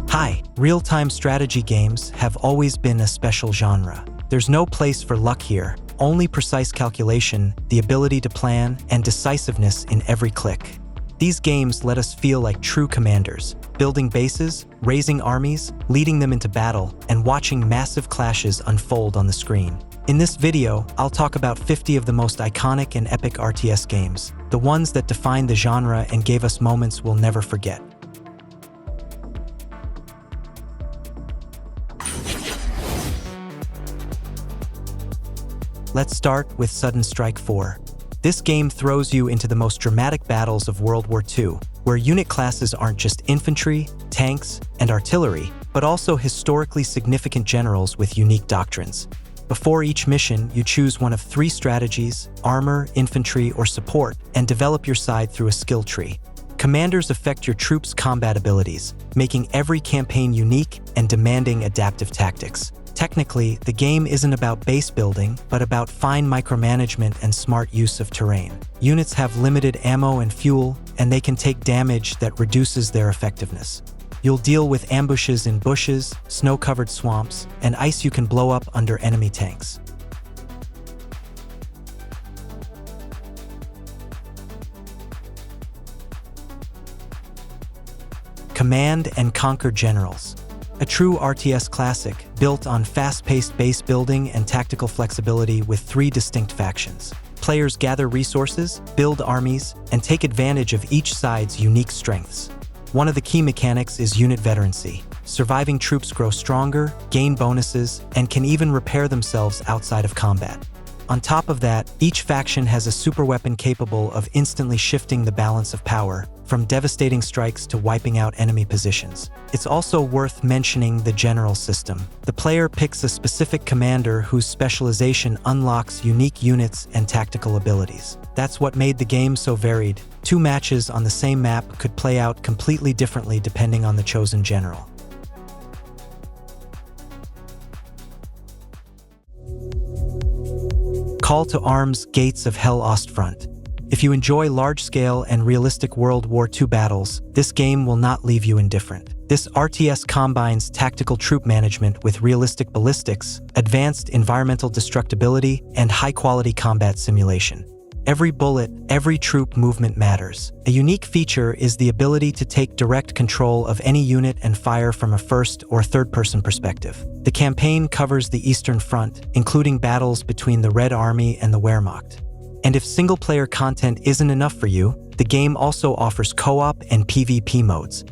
Hi, real-time strategy games have always been a special genre. There's no place for luck here, only precise calculation, the ability to plan, and decisiveness in every click. These games let us feel like true commanders, building bases, raising armies, leading them into battle, and watching massive clashes unfold on the screen. In this video, I'll talk about 50 of the most iconic and epic RTS games, the ones that defined the genre and gave us moments we'll never forget. Let's start with Sudden Strike 4. This game throws you into the most dramatic battles of World War II, where unit classes aren't just infantry, tanks, and artillery, but also historically significant generals with unique doctrines. Before each mission, you choose one of 3 strategies: armor, infantry, or support, and develop your side through a skill tree. Commanders affect your troops' combat abilities, making every campaign unique and demanding adaptive tactics. Technically, the game isn't about base building, but about fine micromanagement and smart use of terrain. Units have limited ammo and fuel, and they can take damage that reduces their effectiveness. You'll deal with ambushes in bushes, snow-covered swamps, and ice you can blow up under enemy tanks. Command and Conquer Generals. A true RTS classic, built on fast-paced base building and tactical flexibility with 3 distinct factions. Players gather resources, build armies, and take advantage of each side's unique strengths. One of the key mechanics is unit veterancy. Surviving troops grow stronger, gain bonuses, and can even repair themselves outside of combat. On top of that, each faction has a superweapon capable of instantly shifting the balance of power, from devastating strikes to wiping out enemy positions. It's also worth mentioning the general system. The player picks a specific commander whose specialization unlocks unique units and tactical abilities. That's what made the game so varied. 2 matches on the same map could play out completely differently depending on the chosen general. Call to Arms: Gates of Hell Ostfront. If you enjoy large-scale and realistic World War II battles, this game will not leave you indifferent. This RTS combines tactical troop management with realistic ballistics, advanced environmental destructibility, and high-quality combat simulation. Every bullet, every troop movement matters. A unique feature is the ability to take direct control of any unit and fire from a first- or third-person perspective. The campaign covers the Eastern Front, including battles between the Red Army and the Wehrmacht. And if single-player content isn't enough for you, the game also offers co-op and PvP modes.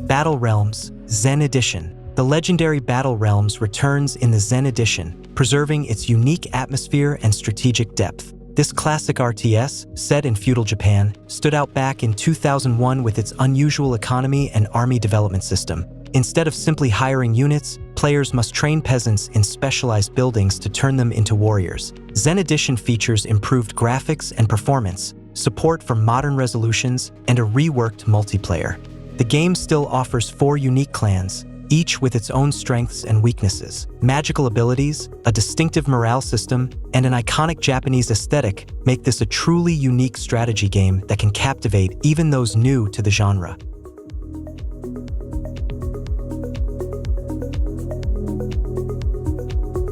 Battle Realms, Zen Edition. The legendary Battle Realms returns in the Zen Edition, preserving its unique atmosphere and strategic depth. This classic RTS, set in feudal Japan, stood out back in 2001 with its unusual economy and army development system. Instead of simply hiring units, players must train peasants in specialized buildings to turn them into warriors. Zen Edition features improved graphics and performance, support for modern resolutions, and a reworked multiplayer. The game still offers 4 unique clans, each with its own strengths and weaknesses. Magical abilities, a distinctive morale system, and an iconic Japanese aesthetic make this a truly unique strategy game that can captivate even those new to the genre.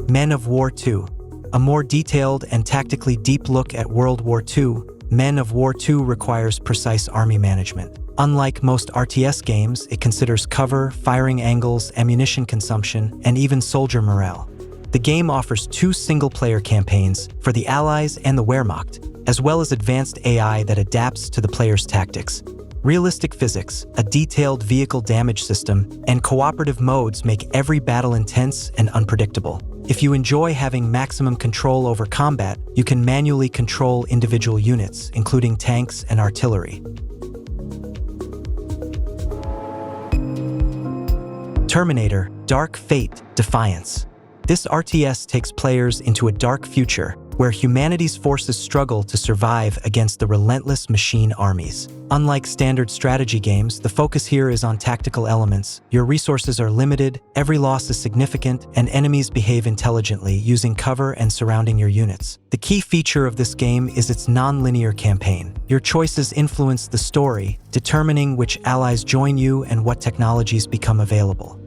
Men of War II. A more detailed and tactically deep look at World War II, Men of War II requires precise army management. Unlike most RTS games, it considers cover, firing angles, ammunition consumption, and even soldier morale. The game offers 2 single-player campaigns for the Allies and the Wehrmacht, as well as advanced AI that adapts to the player's tactics. Realistic physics, a detailed vehicle damage system, and cooperative modes make every battle intense and unpredictable. If you enjoy having maximum control over combat, you can manually control individual units, including tanks and artillery. Terminator, Dark Fate, Defiance. This RTS takes players into a dark future, where humanity's forces struggle to survive against the relentless machine armies. Unlike standard strategy games, the focus here is on tactical elements. Your resources are limited, every loss is significant, and enemies behave intelligently, using cover and surrounding your units. The key feature of this game is its non-linear campaign. Your choices influence the story, determining which allies join you and what technologies become available.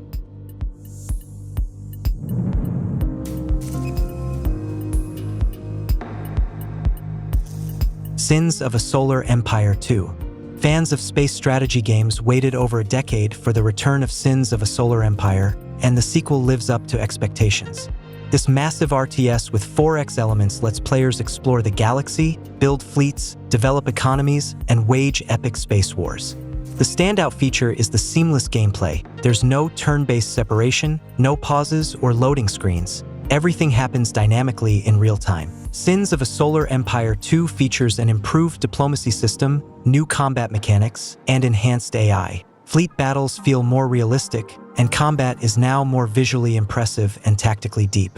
Sins of a Solar Empire 2. Fans of space strategy games waited over a decade for the return of Sins of a Solar Empire, and the sequel lives up to expectations. This massive RTS with 4X elements lets players explore the galaxy, build fleets, develop economies, and wage epic space wars. The standout feature is the seamless gameplay. There's no turn-based separation, no pauses or loading screens. Everything happens dynamically in real time. Sins of a Solar Empire 2 features an improved diplomacy system, new combat mechanics, and enhanced AI. Fleet battles feel more realistic, and combat is now more visually impressive and tactically deep.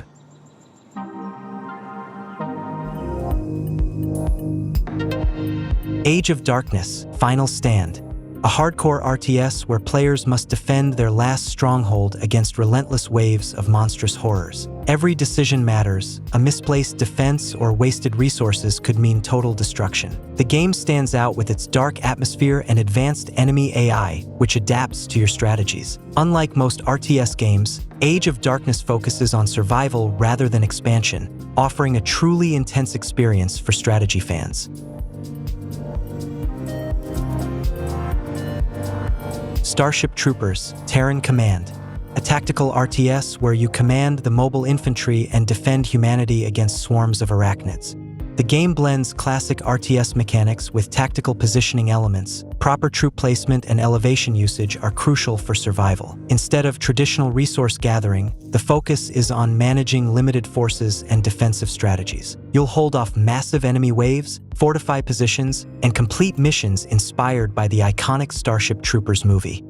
Age of Darkness: Final Stand. A hardcore RTS where players must defend their last stronghold against relentless waves of monstrous horrors. Every decision matters. A misplaced defense or wasted resources could mean total destruction. The game stands out with its dark atmosphere and advanced enemy AI, which adapts to your strategies. Unlike most RTS games, Age of Darkness focuses on survival rather than expansion, offering a truly intense experience for strategy fans. Starship Troopers: Terran Command. A tactical RTS where you command the mobile infantry and defend humanity against swarms of arachnids. The game blends classic RTS mechanics with tactical positioning elements. Proper troop placement and elevation usage are crucial for survival. Instead of traditional resource gathering, the focus is on managing limited forces and defensive strategies. You'll hold off massive enemy waves, fortify positions, and complete missions inspired by the iconic Starship Troopers movie.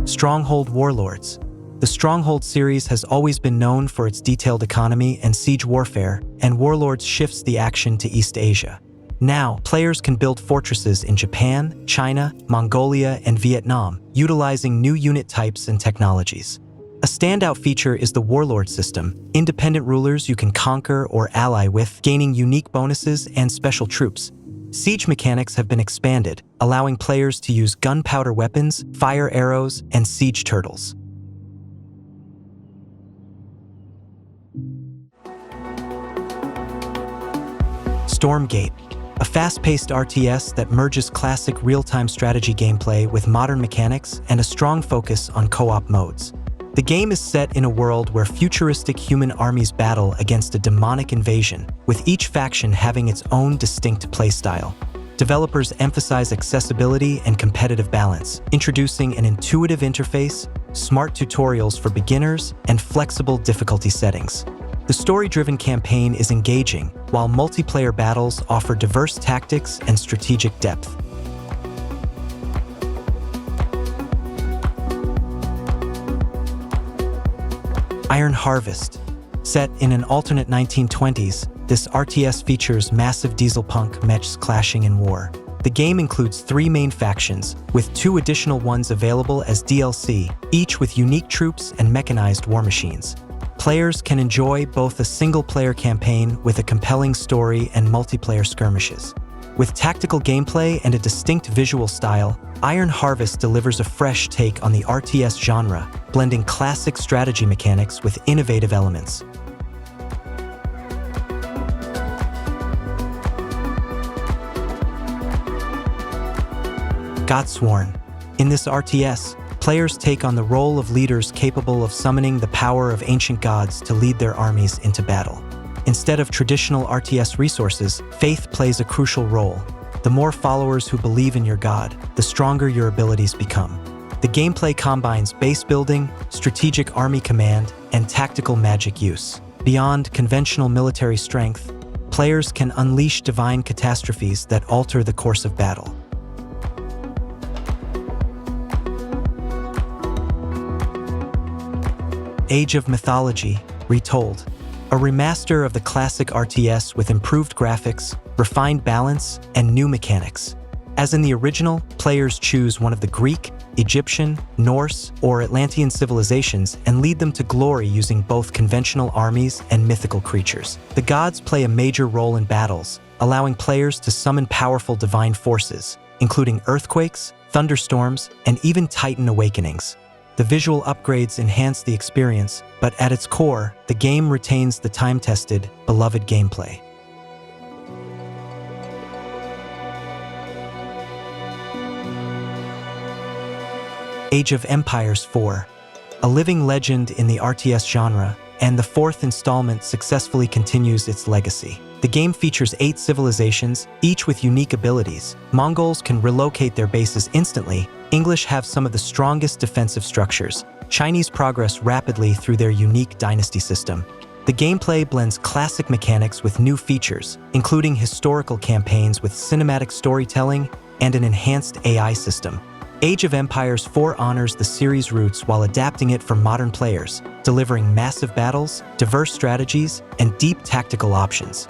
Stronghold Warlords. The Stronghold series has always been known for its detailed economy and siege warfare, and Warlords shifts the action to East Asia. Now, players can build fortresses in Japan, China, Mongolia, and Vietnam, utilizing new unit types and technologies. A standout feature is the Warlord system, independent rulers you can conquer or ally with, gaining unique bonuses and special troops. Siege mechanics have been expanded, allowing players to use gunpowder weapons, fire arrows, and siege turtles. Stormgate, a fast-paced RTS that merges classic real-time strategy gameplay with modern mechanics and a strong focus on co-op modes. The game is set in a world where futuristic human armies battle against a demonic invasion, with each faction having its own distinct playstyle. Developers emphasize accessibility and competitive balance, introducing an intuitive interface, smart tutorials for beginners, and flexible difficulty settings. The story-driven campaign is engaging, while multiplayer battles offer diverse tactics and strategic depth. Iron Harvest. Set in an alternate 1920s, this RTS features massive dieselpunk mechs clashing in war. The game includes 3 main factions, with 2 additional ones available as DLC, each with unique troops and mechanized war machines. Players can enjoy both a single-player campaign with a compelling story and multiplayer skirmishes. With tactical gameplay and a distinct visual style, Iron Harvest delivers a fresh take on the RTS genre, blending classic strategy mechanics with innovative elements. Godsworn. In this RTS, players take on the role of leaders capable of summoning the power of ancient gods to lead their armies into battle. Instead of traditional RTS resources, faith plays a crucial role. The more followers who believe in your god, the stronger your abilities become. The gameplay combines base building, strategic army command, and tactical magic use. Beyond conventional military strength, players can unleash divine catastrophes that alter the course of battle. Age of Mythology, Retold. A remaster of the classic RTS with improved graphics, refined balance, and new mechanics. As in the original, players choose one of the Greek, Egyptian, Norse, or Atlantean civilizations and lead them to glory using both conventional armies and mythical creatures. The gods play a major role in battles, allowing players to summon powerful divine forces, including earthquakes, thunderstorms, and even Titan awakenings. The visual upgrades enhance the experience, but at its core, the game retains the time-tested, beloved gameplay. Age of Empires 4, a living legend in the RTS genre, and the fourth installment successfully continues its legacy. The game features 8 civilizations, each with unique abilities. Mongols can relocate their bases instantly. English have some of the strongest defensive structures. Chinese progress rapidly through their unique dynasty system. The gameplay blends classic mechanics with new features, including historical campaigns with cinematic storytelling and an enhanced AI system. Age of Empires 4 honors the series' roots while adapting it for modern players, delivering massive battles, diverse strategies, and deep tactical options.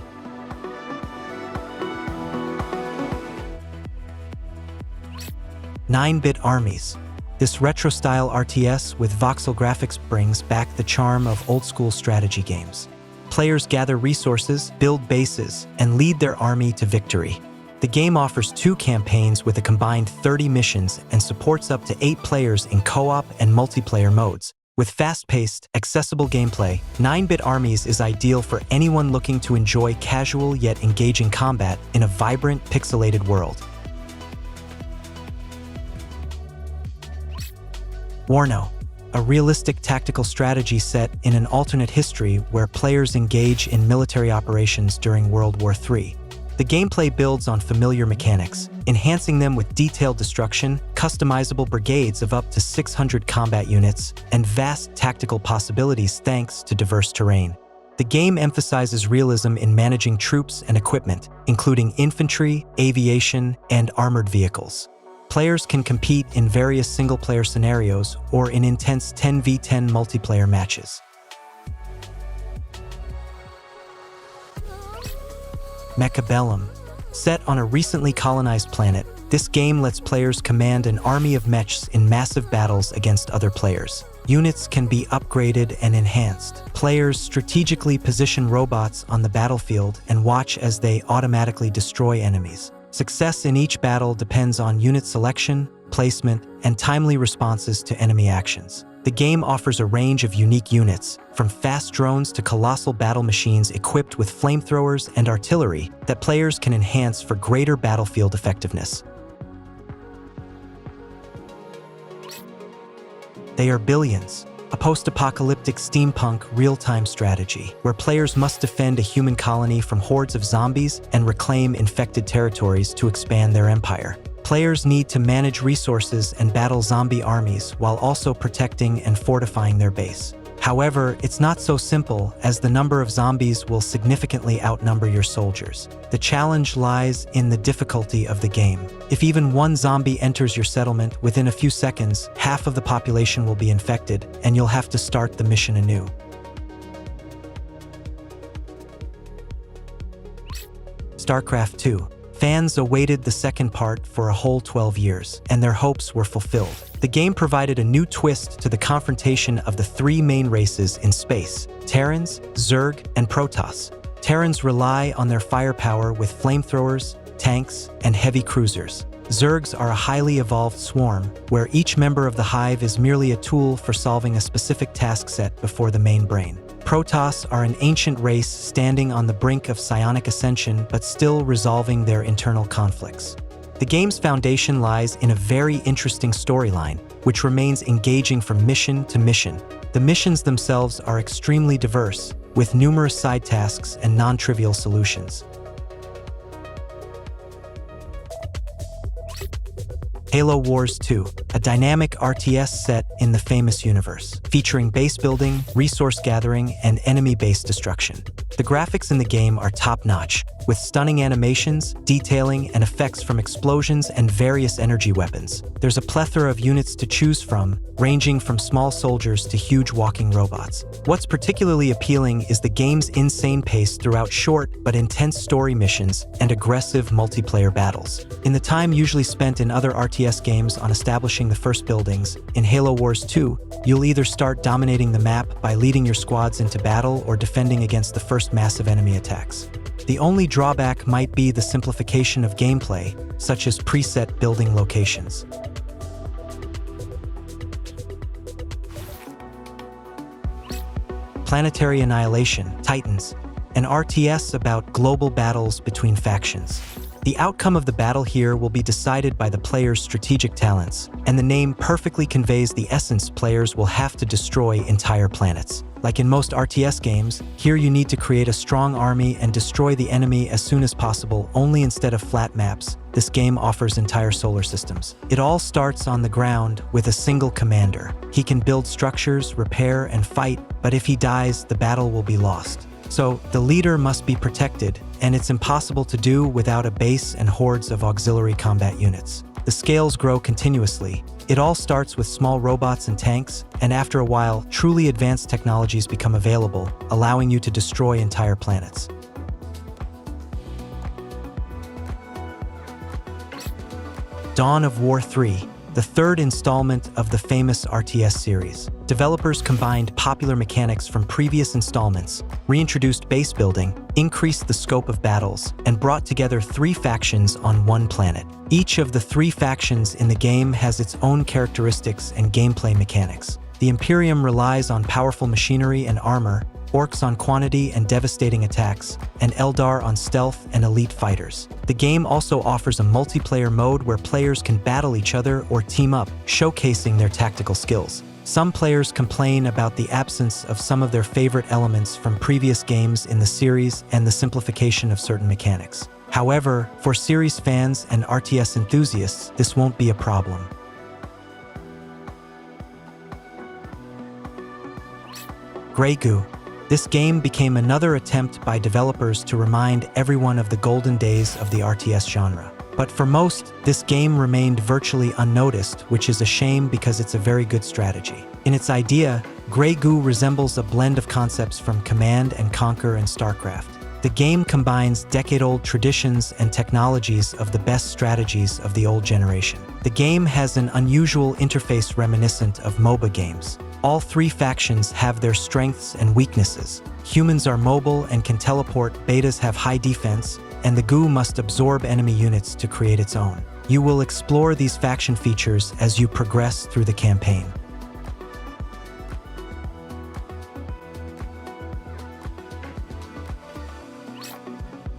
Nine-bit Armies. This retro-style RTS with voxel graphics brings back the charm of old-school strategy games. Players gather resources, build bases, and lead their army to victory. The game offers 2 campaigns with a combined 30 missions and supports up to 8 players in co-op and multiplayer modes. With fast-paced, accessible gameplay, 9-bit Armies is ideal for anyone looking to enjoy casual yet engaging combat in a vibrant, pixelated world. Warno, a realistic tactical strategy set in an alternate history where players engage in military operations during World War III. The gameplay builds on familiar mechanics, enhancing them with detailed destruction, customizable brigades of up to 600 combat units, and vast tactical possibilities thanks to diverse terrain. The game emphasizes realism in managing troops and equipment, including infantry, aviation, and armored vehicles. Players can compete in various single-player scenarios or in intense 10v10 multiplayer matches. Mechabellum. Set on a recently colonized planet, this game lets players command an army of mechs in massive battles against other players. Units can be upgraded and enhanced. Players strategically position robots on the battlefield and watch as they automatically destroy enemies. Success in each battle depends on unit selection, placement, and timely responses to enemy actions. The game offers a range of unique units, from fast drones to colossal battle machines equipped with flamethrowers and artillery that players can enhance for greater battlefield effectiveness. They are Billions, a post-apocalyptic steampunk real-time strategy where players must defend a human colony from hordes of zombies and reclaim infected territories to expand their empire. Players need to manage resources and battle zombie armies while also protecting and fortifying their base. However, it's not so simple, as the number of zombies will significantly outnumber your soldiers. The challenge lies in the difficulty of the game. If even one zombie enters your settlement, within a few seconds, half of the population will be infected, and you'll have to start the mission anew. StarCraft 2. Fans awaited the second part for a whole 12 years, and their hopes were fulfilled. The game provided a new twist to the confrontation of the 3 main races in space: Terrans, Zerg, and Protoss. Terrans rely on their firepower with flamethrowers, tanks, and heavy cruisers. Zergs are a highly evolved swarm, where each member of the hive is merely a tool for solving a specific task set before the main brain. Protoss are an ancient race standing on the brink of psionic ascension but still resolving their internal conflicts. The game's foundation lies in a very interesting storyline, which remains engaging from mission to mission. The missions themselves are extremely diverse, with numerous side tasks and non-trivial solutions. Halo Wars 2, a dynamic RTS set in the famous universe, featuring base building, resource gathering, and enemy base destruction. The graphics in the game are top-notch, with stunning animations, detailing, and effects from explosions and various energy weapons. There's a plethora of units to choose from, ranging from small soldiers to huge walking robots. What's particularly appealing is the game's insane pace throughout short but intense story missions and aggressive multiplayer battles. In the time usually spent in other RTS games on establishing the first buildings, in Halo Wars 2, you'll either start dominating the map by leading your squads into battle or defending against the first massive enemy attacks. The only drawback might be the simplification of gameplay, such as preset building locations. Planetary Annihilation, Titans, an RTS about global battles between factions. The outcome of the battle here will be decided by the player's strategic talents, and the name perfectly conveys the essence. Players will have to destroy entire planets. Like in most RTS games, here you need to create a strong army and destroy the enemy as soon as possible, only instead of flat maps. This game offers entire solar systems. It all starts on the ground with a single commander. He can build structures, repair, and fight, but if he dies, the battle will be lost. So, the leader must be protected, and it's impossible to do without a base and hordes of auxiliary combat units. The scales grow continuously. It all starts with small robots and tanks, and after a while, truly advanced technologies become available, allowing you to destroy entire planets. Dawn of War 3, the third installment of the famous RTS series. Developers combined popular mechanics from previous installments, reintroduced base building, increased the scope of battles, and brought together 3 factions on one planet. Each of the 3 factions in the game has its own characteristics and gameplay mechanics. The Imperium relies on powerful machinery and armor, Orcs on quantity and devastating attacks, and Eldar on stealth and elite fighters. The game also offers a multiplayer mode where players can battle each other or team up, showcasing their tactical skills. Some players complain about the absence of some of their favorite elements from previous games in the series and the simplification of certain mechanics. However, for series fans and RTS enthusiasts, this won't be a problem. Grey Goo. This game became another attempt by developers to remind everyone of the golden days of the RTS genre. But for most, this game remained virtually unnoticed, which is a shame because it's a very good strategy. In its idea, Grey Goo resembles a blend of concepts from Command and Conquer and StarCraft. The game combines decade-old traditions and technologies of the best strategies of the old generation. The game has an unusual interface reminiscent of MOBA games. All 3 factions have their strengths and weaknesses. Humans are mobile and can teleport, betas have high defense, and the goo must absorb enemy units to create its own. You will explore these faction features as you progress through the campaign.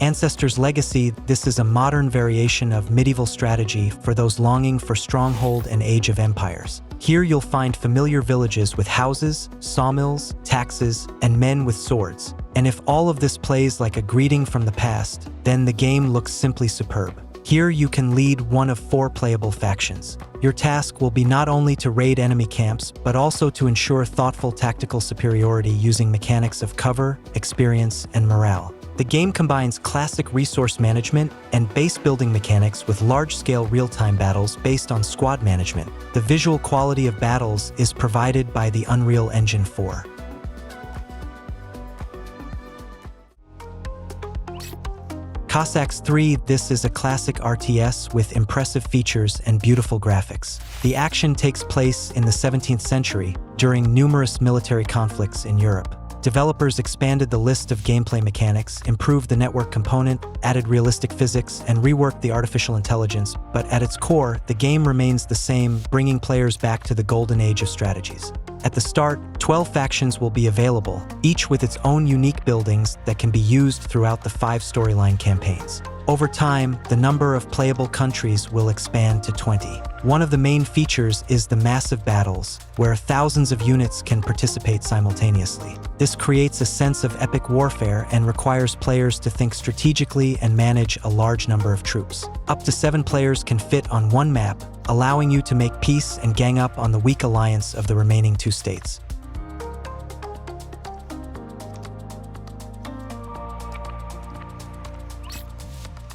Ancestors' Legacy. This is a modern variation of medieval strategy for those longing for Stronghold and Age of Empires. Here you'll find familiar villages with houses, sawmills, taxes, and men with swords. And if all of this plays like a greeting from the past, then the game looks simply superb. Here you can lead one of 4 playable factions. Your task will be not only to raid enemy camps, but also to ensure thoughtful tactical superiority using mechanics of cover, experience, and morale. The game combines classic resource management and base-building mechanics with large-scale real-time battles based on squad management. The visual quality of battles is provided by the Unreal Engine 4. Cossacks 3. This is a classic RTS with impressive features and beautiful graphics. The action takes place in the 17th century, during numerous military conflicts in Europe. Developers expanded the list of gameplay mechanics, improved the network component, added realistic physics, and reworked the artificial intelligence, but at its core, the game remains the same, bringing players back to the golden age of strategies. At the start, 12 factions will be available, each with its own unique buildings that can be used throughout the 5 storyline campaigns. Over time, the number of playable countries will expand to 20. One of the main features is the massive battles, where thousands of units can participate simultaneously. This creates a sense of epic warfare and requires players to think strategically and manage a large number of troops. Up to 7 players can fit on one map, allowing you to make peace and gang up on the weak alliance of the remaining 2 states.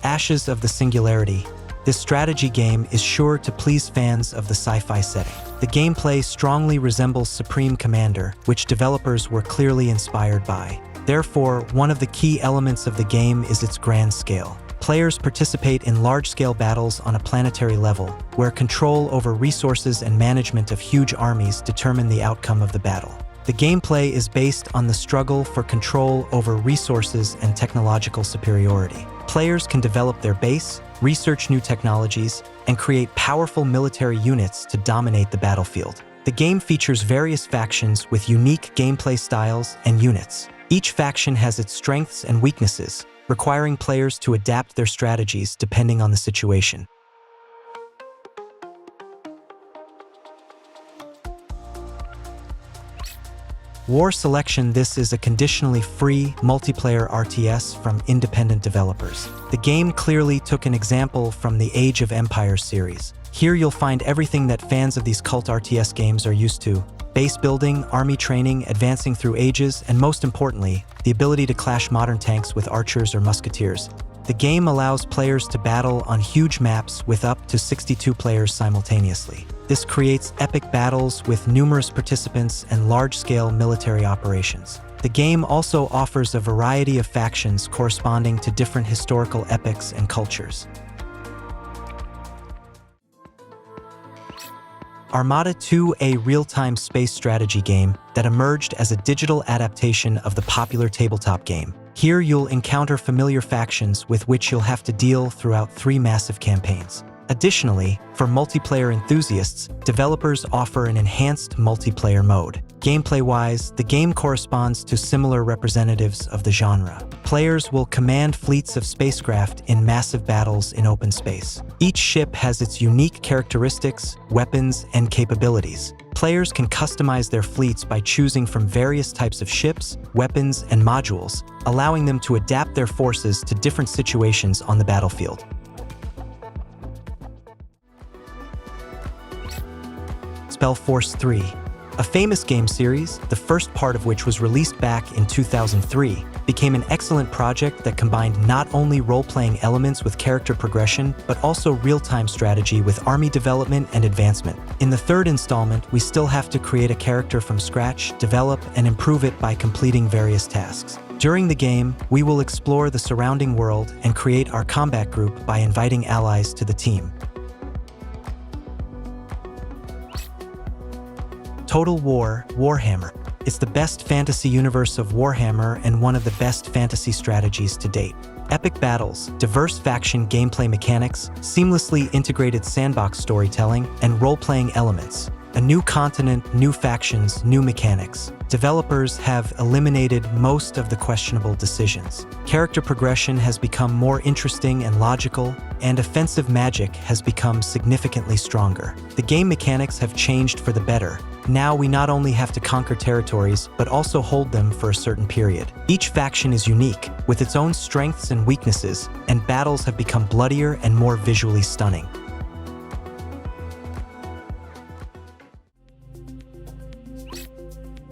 Ashes of the Singularity. This strategy game is sure to please fans of the sci-fi setting. The gameplay strongly resembles Supreme Commander, which developers were clearly inspired by. Therefore, one of the key elements of the game is its grand scale. Players participate in large-scale battles on a planetary level, where control over resources and management of huge armies determine the outcome of the battle. The gameplay is based on the struggle for control over resources and technological superiority. Players can develop their base, research new technologies, and create powerful military units to dominate the battlefield. The game features various factions with unique gameplay styles and units. Each faction has its strengths and weaknesses, requiring players to adapt their strategies depending on the situation. War Selection. This is a conditionally free, multiplayer RTS from independent developers. The game clearly took an example from the Age of Empires series. Here you'll find everything that fans of these cult RTS games are used to: base building, army training, advancing through ages, and most importantly, the ability to clash modern tanks with archers or musketeers. The game allows players to battle on huge maps with up to 62 players simultaneously. This creates epic battles with numerous participants and large-scale military operations. The game also offers a variety of factions corresponding to different historical epochs and cultures. Armada 2, a real-time space strategy game that emerged as a digital adaptation of the popular tabletop game. Here you'll encounter familiar factions with which you'll have to deal throughout 3 massive campaigns. Additionally, for multiplayer enthusiasts, developers offer an enhanced multiplayer mode. Gameplay-wise, the game corresponds to similar representatives of the genre. Players will command fleets of spacecraft in massive battles in open space. Each ship has its unique characteristics, weapons, and capabilities. Players can customize their fleets by choosing from various types of ships, weapons, and modules, allowing them to adapt their forces to different situations on the battlefield. SpellForce 3. A famous game series, the first part of which was released back in 2003, became an excellent project that combined not only role-playing elements with character progression, but also real-time strategy with army development and advancement. In the 3rd installment, we still have to create a character from scratch, develop, and improve it by completing various tasks. During the game, we will explore the surrounding world and create our combat group by inviting allies to the team. Total War Warhammer. It's the best fantasy universe of Warhammer and one of the best fantasy strategies to date. Epic battles, diverse faction gameplay mechanics, seamlessly integrated sandbox storytelling, and role-playing elements. A new continent, new factions, new mechanics. Developers have eliminated most of the questionable decisions. Character progression has become more interesting and logical, and offensive magic has become significantly stronger. The game mechanics have changed for the better. Now we not only have to conquer territories, but also hold them for a certain period. Each faction is unique, with its own strengths and weaknesses, and battles have become bloodier and more visually stunning.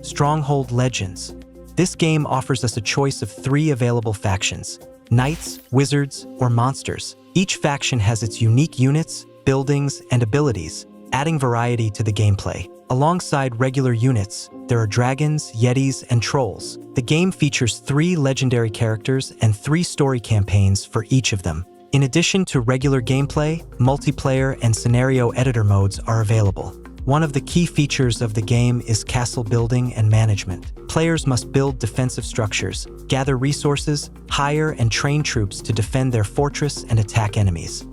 Stronghold Legends. This game offers us a choice of 3 available factions: knights, wizards, or monsters. Each faction has its unique units, buildings, and abilities, adding variety to the gameplay. Alongside regular units, there are dragons, yetis, and trolls. The game features 3 legendary characters and 3 story campaigns for each of them. In addition to regular gameplay, multiplayer and scenario editor modes are available. One of the key features of the game is castle building and management. Players must build defensive structures, gather resources, hire and train troops to defend their fortress and attack enemies.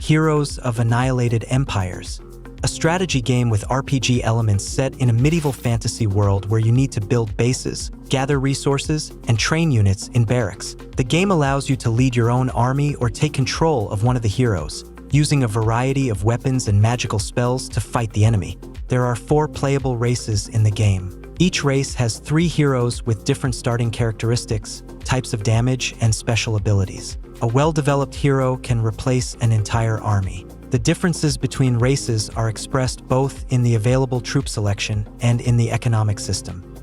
Heroes of Annihilated Empires. a strategy game with RPG elements set in a medieval fantasy world where you need to build bases, gather resources, and train units in barracks. The game allows you to lead your own army or take control of one of the heroes, using a variety of weapons and magical spells to fight the enemy. There are 4 playable races in the game. Each race has 3 heroes with different starting characteristics, types of damage, and special abilities. A well-developed hero can replace an entire army. The differences between races are expressed both in the available troop selection and in the economic system.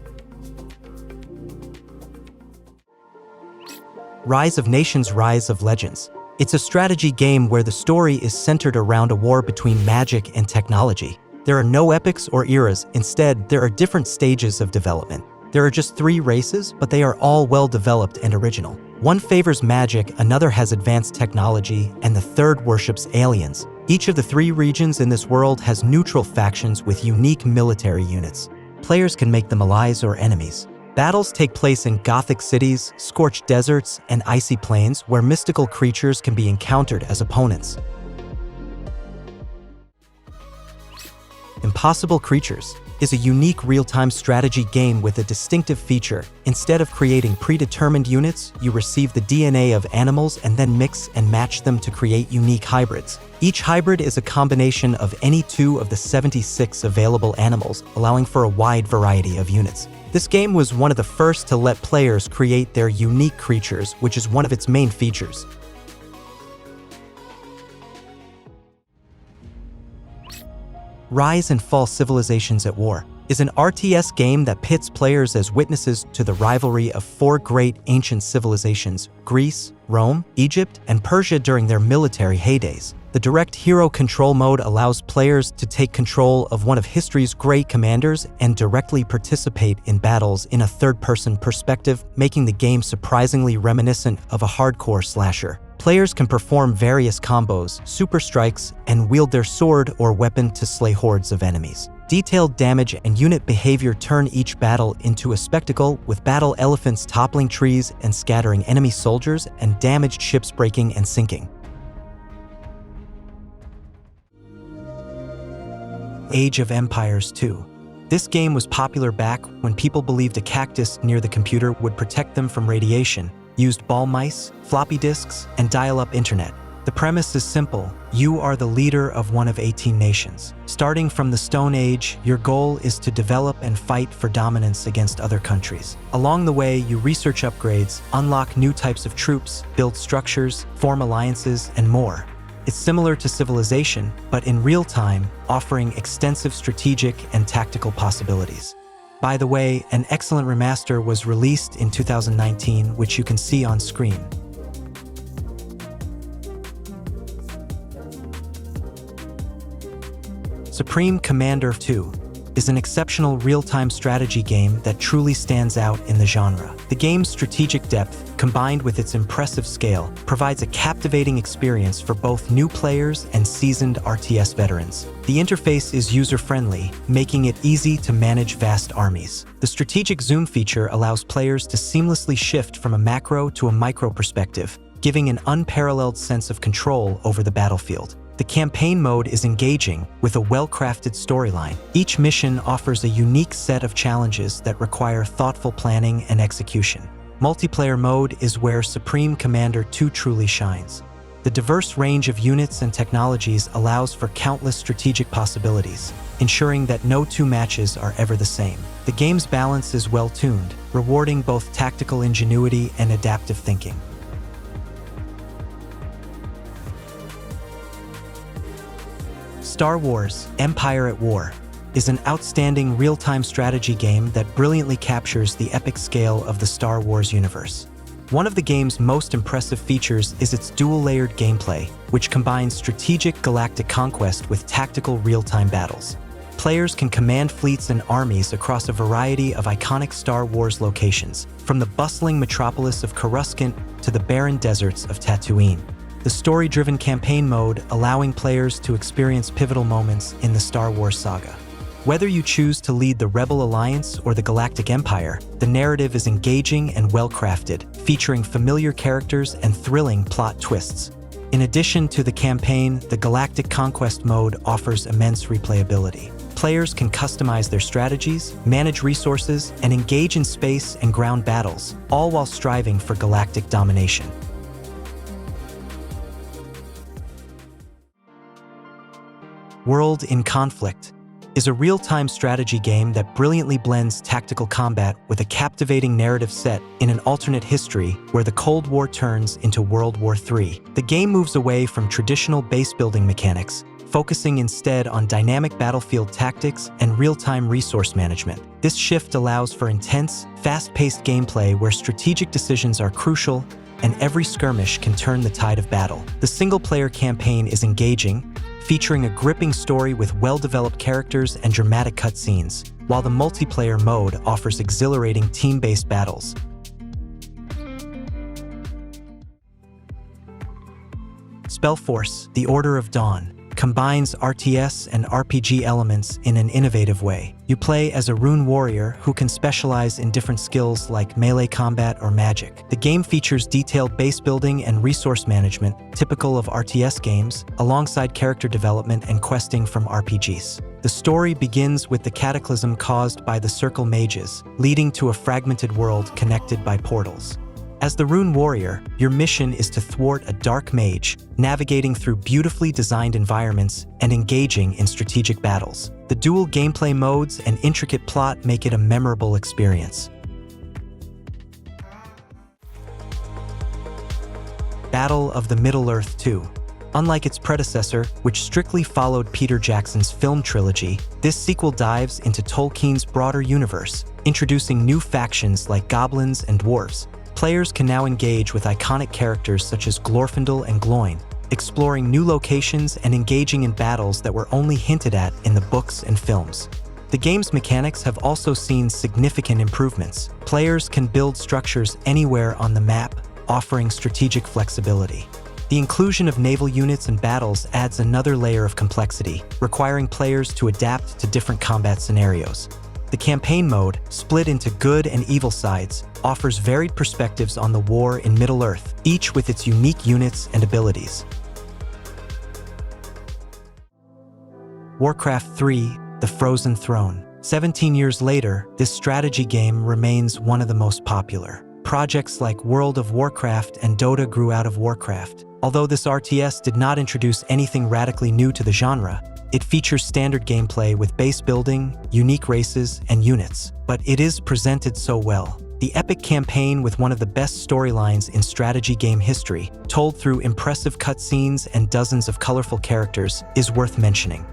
Rise of Nations, Rise of Legends. It's a strategy game where the story is centered around a war between magic and technology. There are no epics or eras. Instead, there are different stages of development. There are just 3 races, but they are all well-developed and original. One favors magic, another has advanced technology, and the third worships aliens. Each of the 3 regions in this world has neutral factions with unique military units. Players can make them allies or enemies. Battles take place in Gothic cities, scorched deserts, and icy plains where mystical creatures can be encountered as opponents. Impossible Creatures is a unique real-time strategy game with a distinctive feature. Instead of creating predetermined units, you receive the DNA of animals and then mix and match them to create unique hybrids. Each hybrid is a combination of any 2 of the 76 available animals, allowing for a wide variety of units. This game was one of the first to let players create their unique creatures, which is one of its main features. Rise and Fall Civilizations at War is an RTS game that pits players as witnesses to the rivalry of 4 great ancient civilizations: Greece, Rome, Egypt, and Persia during their military heydays. The direct hero control mode allows players to take control of one of history's great commanders and directly participate in battles in a third-person perspective, making the game surprisingly reminiscent of a hardcore slasher. Players can perform various combos, super strikes, and wield their sword or weapon to slay hordes of enemies. Detailed damage and unit behavior turn each battle into a spectacle, with battle elephants toppling trees and scattering enemy soldiers, and damaged ships breaking and sinking. Age of Empires 2. This game was popular back when people believed a cactus near the computer would protect them from radiation, used ball mice, floppy disks, and dial-up internet. The premise is simple. You are the leader of one of 18 nations. Starting from the Stone Age, your goal is to develop and fight for dominance against other countries. Along the way, you research upgrades, unlock new types of troops, build structures, form alliances, and more. It's similar to Civilization, but in real time, offering extensive strategic and tactical possibilities. By the way, an excellent remaster was released in 2019, which you can see on screen. Supreme Commander 2 is an exceptional real-time strategy game that truly stands out in the genre. The game's strategic depth, combined with its impressive scale, provides a captivating experience for both new players and seasoned RTS veterans. The interface is user-friendly, making it easy to manage vast armies. The strategic zoom feature allows players to seamlessly shift from a macro to a micro perspective, giving an unparalleled sense of control over the battlefield. The campaign mode is engaging, with a well-crafted storyline. Each mission offers a unique set of challenges that require thoughtful planning and execution. Multiplayer mode is where Supreme Commander 2 truly shines. The diverse range of units and technologies allows for countless strategic possibilities, ensuring that no 2 matches are ever the same. The game's balance is well-tuned, rewarding both tactical ingenuity and adaptive thinking. Star Wars: Empire at War is an outstanding real-time strategy game that brilliantly captures the epic scale of the Star Wars universe. One of the game's most impressive features is its dual-layered gameplay, which combines strategic galactic conquest with tactical real-time battles. Players can command fleets and armies across a variety of iconic Star Wars locations, from the bustling metropolis of Coruscant to the barren deserts of Tatooine. The story-driven campaign mode allowing players to experience pivotal moments in the Star Wars saga. Whether you choose to lead the Rebel Alliance or the Galactic Empire, the narrative is engaging and well-crafted, featuring familiar characters and thrilling plot twists. In addition to the campaign, the Galactic Conquest mode offers immense replayability. Players can customize their strategies, manage resources, and engage in space and ground battles, all while striving for galactic domination. World in Conflict is a real-time strategy game that brilliantly blends tactical combat with a captivating narrative set in an alternate history where the Cold War turns into World War III. The game moves away from traditional base-building mechanics, focusing instead on dynamic battlefield tactics and real-time resource management. This shift allows for intense, fast-paced gameplay where strategic decisions are crucial and every skirmish can turn the tide of battle. The single-player campaign is engaging, featuring a gripping story with well-developed characters and dramatic cutscenes, while the multiplayer mode offers exhilarating team-based battles. SpellForce: The Order of Dawn combines RTS and RPG elements in an innovative way. You play as a rune warrior who can specialize in different skills like melee combat or magic. The game features detailed base building and resource management, typical of RTS games, alongside character development and questing from RPGs. The story begins with the cataclysm caused by the Circle Mages, leading to a fragmented world connected by portals. As the Rune Warrior, your mission is to thwart a dark mage, navigating through beautifully designed environments and engaging in strategic battles. The dual gameplay modes and intricate plot make it a memorable experience. Battle of the Middle-earth 2. Unlike its predecessor, which strictly followed Peter Jackson's film trilogy, this sequel dives into Tolkien's broader universe, introducing new factions like goblins and dwarves. Players can now engage with iconic characters such as Glorfindel and Gloin, exploring new locations and engaging in battles that were only hinted at in the books and films. The game's mechanics have also seen significant improvements. Players can build structures anywhere on the map, offering strategic flexibility. The inclusion of naval units and battles adds another layer of complexity, requiring players to adapt to different combat scenarios. The campaign mode, split into good and evil sides, offers varied perspectives on the war in Middle-earth, each with its unique units and abilities. Warcraft 3: The Frozen Throne. 17 years later, this strategy game remains one of the most popular. Projects like World of Warcraft and Dota grew out of Warcraft. Although this RTS did not introduce anything radically new to the genre, it features standard gameplay with base building, unique races, and units. But it is presented so well. The epic campaign, with one of the best storylines in strategy game history, told through impressive cutscenes and dozens of colorful characters, is worth mentioning.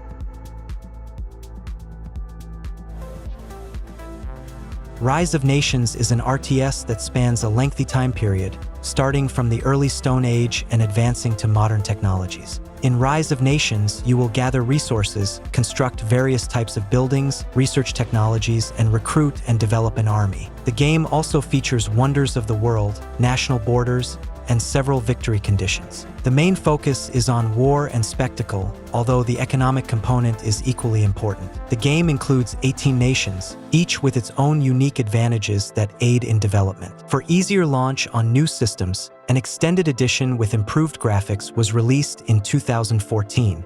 Rise of Nations is an RTS that spans a lengthy time period, starting from the early Stone Age and advancing to modern technologies. In Rise of Nations, you will gather resources, construct various types of buildings, research technologies, and recruit and develop an army. The game also features wonders of the world, national borders, and several victory conditions. The main focus is on war and spectacle, although the economic component is equally important. The game includes 18 nations, each with its own unique advantages that aid in development. For easier launch on new systems, an extended edition with improved graphics was released in 2014.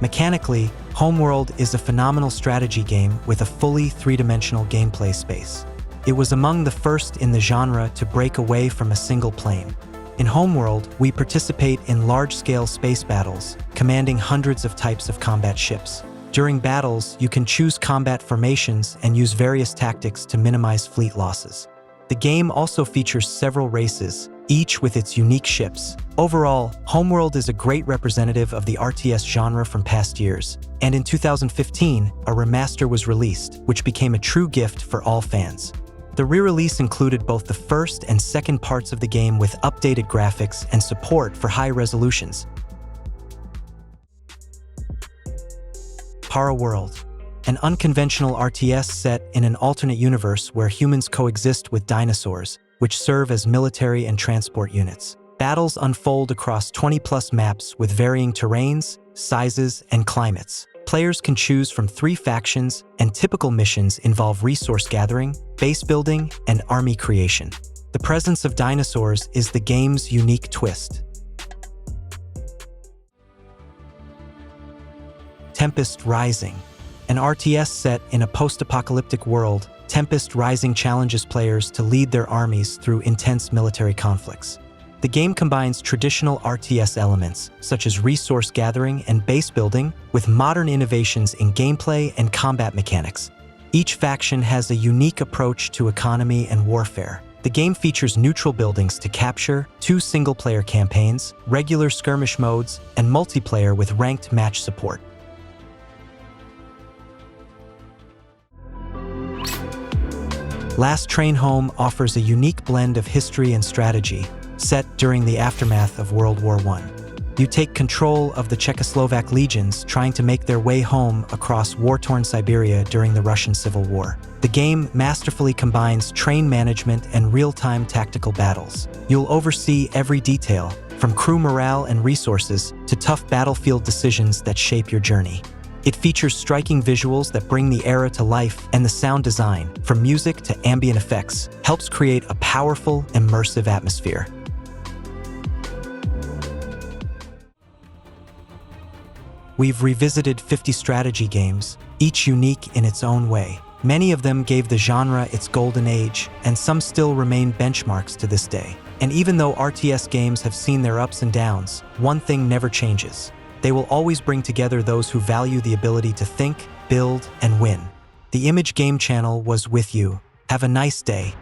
Mechanically, Homeworld is a phenomenal strategy game with a fully three-dimensional gameplay space. It was among the first in the genre to break away from a single plane. In Homeworld, we participate in large-scale space battles, commanding hundreds of types of combat ships. During battles, you can choose combat formations and use various tactics to minimize fleet losses. The game also features several races, each with its unique ships. Overall, Homeworld is a great representative of the RTS genre from past years, and in 2015, a remaster was released, which became a true gift for all fans. The re-release included both the first and second parts of the game with updated graphics and support for high resolutions. Paraworld, an unconventional RTS set in an alternate universe where humans coexist with dinosaurs, which serve as military and transport units. Battles unfold across 20+ maps with varying terrains, sizes, and climates. Players can choose from 3 factions, and typical missions involve resource gathering, base building, and army creation. The presence of dinosaurs is the game's unique twist. Tempest Rising. An RTS set in a post-apocalyptic world, Tempest Rising challenges players to lead their armies through intense military conflicts. The game combines traditional RTS elements, such as resource gathering and base building, with modern innovations in gameplay and combat mechanics. Each faction has a unique approach to economy and warfare. The game features neutral buildings to capture, 2 single-player campaigns, regular skirmish modes, and multiplayer with ranked match support. Last Train Home offers a unique blend of history and strategy, set during the aftermath of World War I. You take control of the Czechoslovak legions trying to make their way home across war-torn Siberia during the Russian Civil War. The game masterfully combines train management and real-time tactical battles. You'll oversee every detail, from crew morale and resources to tough battlefield decisions that shape your journey. It features striking visuals that bring the era to life, and the sound design, from music to ambient effects, helps create a powerful, immersive atmosphere. We've revisited 50 strategy games, each unique in its own way. Many of them gave the genre its golden age, and some still remain benchmarks to this day. And even though RTS games have seen their ups and downs, one thing never changes. They will always bring together those who value the ability to think, build, and win. The Image Game Channel was with you. Have a nice day.